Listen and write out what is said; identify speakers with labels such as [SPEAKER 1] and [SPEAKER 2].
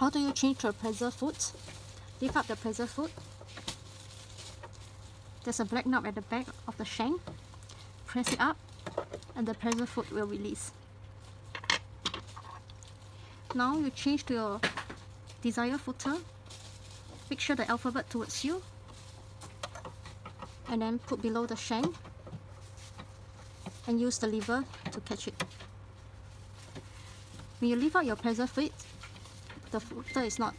[SPEAKER 1] How do you change to a presser foot? Lift up the presser foot. There's a black knob at the back of the shank. Press it up and the presser foot will release. Now you change to your desired footer. Make sure the alphabet towards you and then put below the shank and use the lever to catch it. When you lift out your presser foot, the footer is not